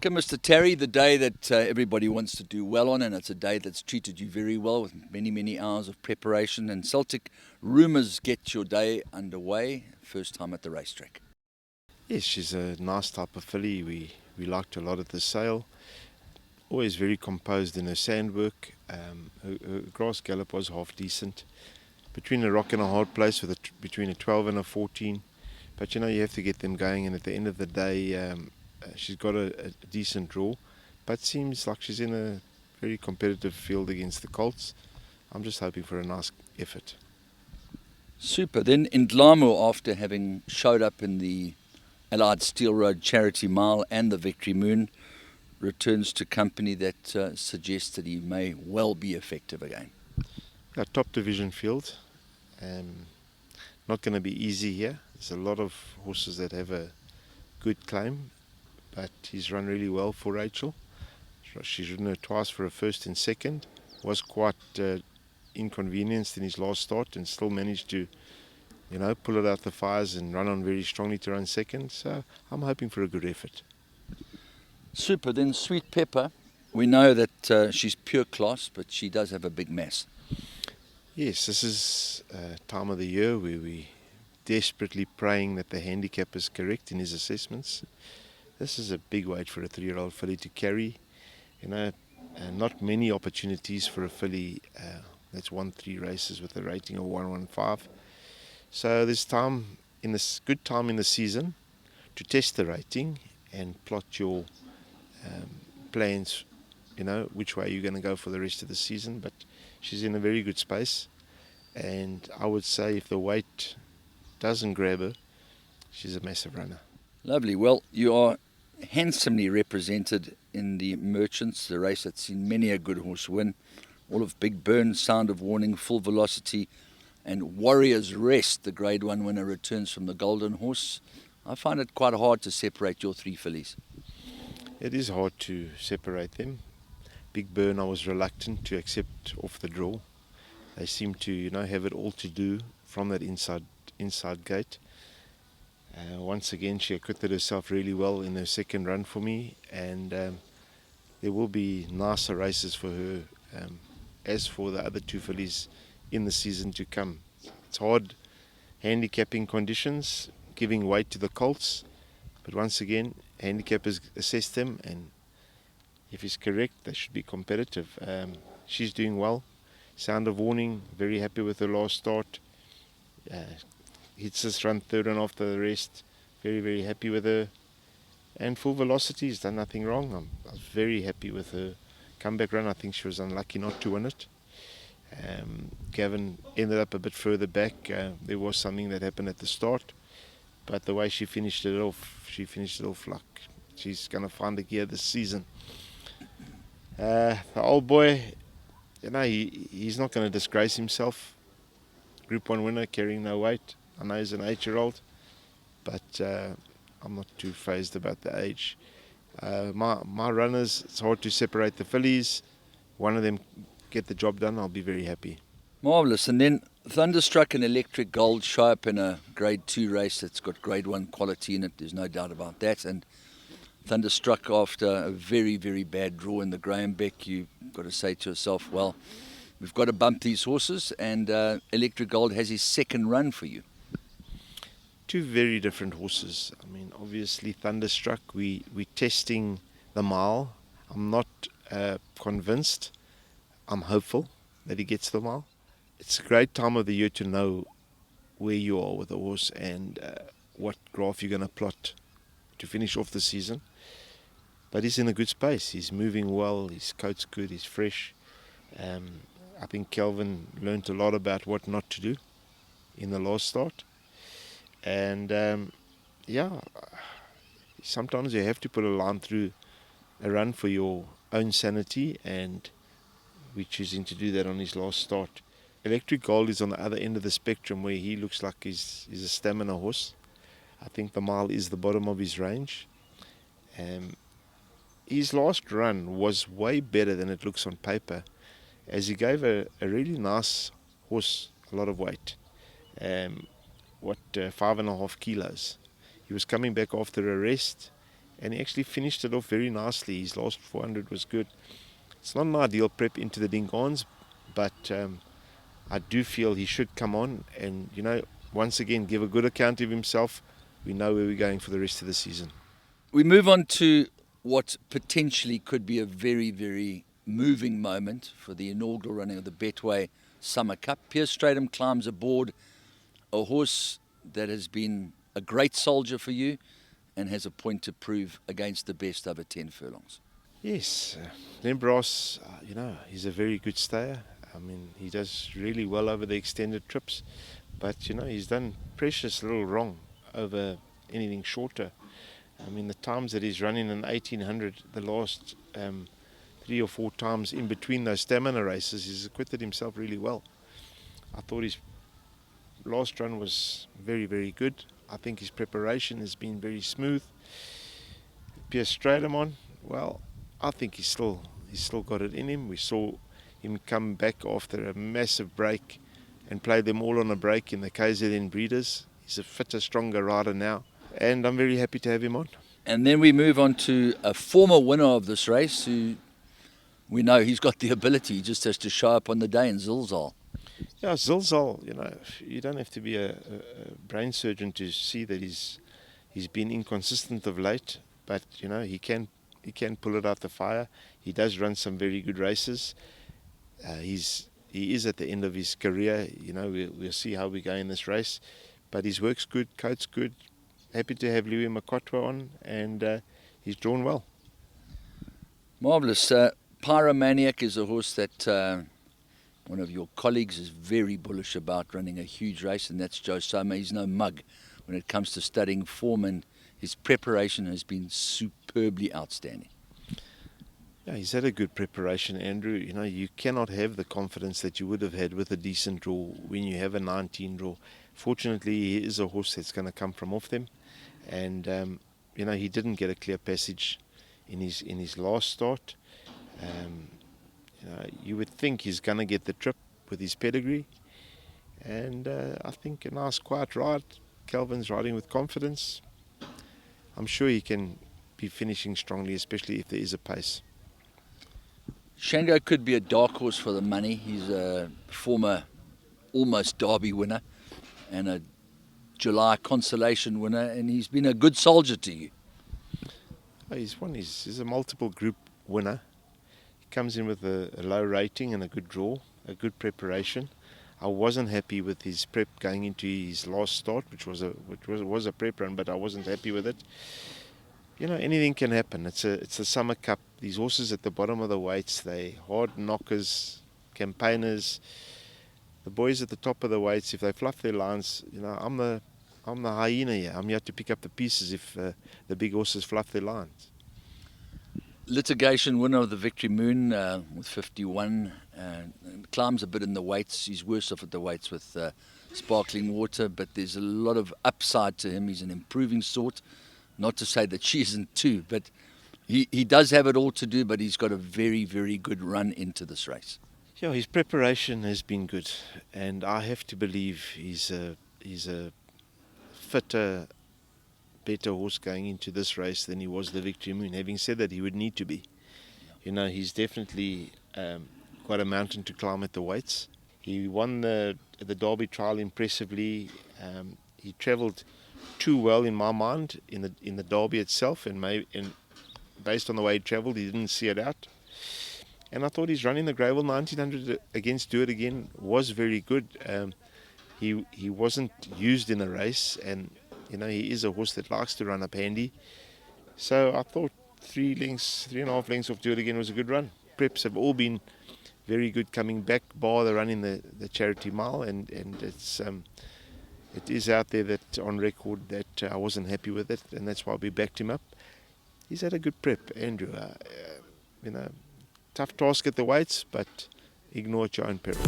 Welcome, Mr. Tarry, the day that everybody wants to do well on, and it's a day that's treated you very well with many, many hours of preparation. And Celtic, rumours get your day underway, first time at the racetrack. Yes, she's a nice type of filly. We liked her a lot at the sale. Always very composed in her sand work. Her grass gallop was half decent. Between a rock and a hard place with between a 12 and a 14. But you know, you have to get them going, and at the end of the day, she's got a decent draw. But seems like she's in a very competitive field against the Colts. I'm just hoping for a nice effort. Super. Then INDLAMU, after having showed up in the Allied Steel Road Charity Mile and the Victory Moon, returns to company that suggests that he may well be effective again. A top division field. Not going to be easy here. There's a lot of horses that have a good claim, but he's run really well for Rachel. She's ridden her twice for a first and second. Was quite inconvenienced in his last start and still managed to, you know, pull it out the fires and run on very strongly to run second. So I'm hoping for a good effort. Super. Then Sweet Pepper, we know that she's pure class, but she does have a big mass. Yes, this is time of the year where we desperately praying that the handicap is correct in his assessments. This is a big weight for a 3-year-old filly to carry. You know, not many opportunities for a filly that's won 3 races with a rating of 115. So there's good time in the season to test the rating and plot your plans, you know, which way you're going to go for the rest of the season. But she's in a very good space, and I would say if the weight doesn't grab her, she's a massive runner. Lovely. Well, you are handsomely represented in the Merchants, the race that's seen many a good horse win. All of Big Burn, Sound of Warning, Full Velocity, and Warrior's Rest, the Grade 1 winner, returns from the Golden Horse. I find it quite hard to separate your 3 fillies. It is hard to separate them. Big Burn, I was reluctant to accept off the draw. They seem to, you know, have it all to do from that inside gate. Once again, she acquitted herself really well in her second run for me, and there will be nicer races for her as for the other 2 fillies in the season to come. It's hard handicapping conditions, giving weight to the Colts, but once again, handicappers assess them, and if he's correct, they should be competitive. She's doing well. Sound of Warning, very happy with her last start. Hits this run third and after the rest. Very, very happy with her. And Full Velocity has done nothing wrong. I was very happy with her comeback run. I think she was unlucky not to win it. Gavin ended up a bit further back. There was something that happened at the start, but the way she finished it off like she's going to find the gear this season. The old boy, you know, he's not going to disgrace himself. Group 1 winner, carrying no weight. I know he's an 8-year-old, but I'm not too phased about the age. My runners, it's hard to separate the fillies. One of them get the job done, I'll be very happy. Marvellous. And then Thunderstruck and Electric Gold show up in a Grade 2 race that's got Grade 1 quality in it. There's no doubt about that. And Thunderstruck, after a very, very bad draw in the Graham Beck, you've got to say to yourself, well, we've got to bump these horses, and Electric Gold has his second run for you. 2 very different horses. I mean, obviously Thunderstruck, we're testing the mile. I'm not convinced. I'm hopeful that he gets the mile. It's a great time of the year to know where you are with the horse and what graph you're going to plot to finish off the season. But he's in a good space. He's moving well. His coat's good. He's fresh. I think Kelvin learned a lot about what not to do in the last start. And yeah, sometimes you have to put a line through a run for your own sanity, and we're choosing to do that on his last start. Electric Gold is on the other end of the spectrum, where he looks like he's a stamina horse. I think the mile is the bottom of his range. His last run was way better than it looks on paper, as he gave a really nice horse a lot of weight. 5.5 kilos. He was coming back after a rest, and he actually finished it off very nicely. His last 400 was good. It's not an ideal prep into the Dingaans, but I do feel he should come on and, once again give a good account of himself. We know where we're going for the rest of the season. We move on to what potentially could be a very, very moving moment for the inaugural running of the Betway Summer Cup. Piers Stratham climbs aboard a horse that has been a great soldier for you and has a point to prove against the best over 10 furlongs. Yes, NEBRAAS, he's a very good stayer. I mean, he does really well over the extended trips, but, he's done precious little wrong over anything shorter. I mean, the times that he's running in 1800, the last 3 or 4 times in between those stamina races, he's acquitted himself really well. I thought his last run was very, very good. I think his preparation has been very smooth. Piers Stratham on, well, I think he's still got it in him. We saw him come back after a massive break and play them all on a break in the KZN Breeders. He's a fitter, stronger rider now, and I'm very happy to have him on. And then we move on to a former winner of this race who we know he's got the ability, he just has to show up on the day, in ZILLZAAL. Yeah, ZILLZAAL, you don't have to be a brain surgeon to see that he's been inconsistent of late, but he can pull it out the fire. He does run some very good races. He is at the end of his career. We'll see how we go in this race, but his work's good, coat's good. Happy to have Louis Makotwa on, and he's drawn well. Marvellous. PYROMANIAC is a horse that one of your colleagues is very bullish about running a huge race, and that's Joe Soma. He's no mug when it comes to studying form, and his preparation has been superbly outstanding. Yeah, he's had a good preparation, Andrew. You cannot have the confidence that you would have had with a decent draw when you have a 19 draw. Fortunately, he is a horse that's going to come from off them, and he didn't get a clear passage in his last start. You would think he's going to get the trip with his pedigree, and I think a nice quiet ride. Calvin's riding with confidence. I'm sure he can be finishing strongly, especially if there is a pace. SHANCO could be a dark horse for the money. He's a former almost Derby winner and a July consolation winner, and he's been a good soldier to you. He's a multiple group winner. He comes in with a low rating and a good draw, a good preparation. I wasn't happy with his prep going into his last start, which was a prep run, but I wasn't happy with it. Anything can happen. It's a summer cup. These horses at the bottom of the weights, they hard knockers, campaigners. The boys at the top of the weights, if they fluff their lines, I'm the hyena here. I'm here to pick up the pieces if the big horses fluff their lines. Litigation, winner of the Victory Moon with 51, climbs a bit in the weights. He's worse off at the weights with Sparkling Water, but there's a lot of upside to him. He's an improving sort. Not to say that she isn't too, but he does have it all to do, but he's got a very, very good run into this race. Yeah, his preparation has been good, and I have to believe he's a fitter, better horse going into this race than he was the Victory Moon. Having said that, he would need to be. He's definitely got a mountain to climb at the weights. He won the Derby trial impressively. He travelled too well in my mind in the Derby itself, and based on the way he travelled, he didn't see it out. And I thought his run in the Gravel 1900 against Do It Again was very good. He wasn't used in the race, and he is a horse that likes to run up handy. So I thought 3.5 lengths of Do It Again was a good run. Preps have all been very good coming back, bar the run in the Charity Mile, and it is out there that on record that I wasn't happy with it, and that's why we backed him up. He's had a good prep, Andrew. Tough task at the weights, but ignore at your own peril.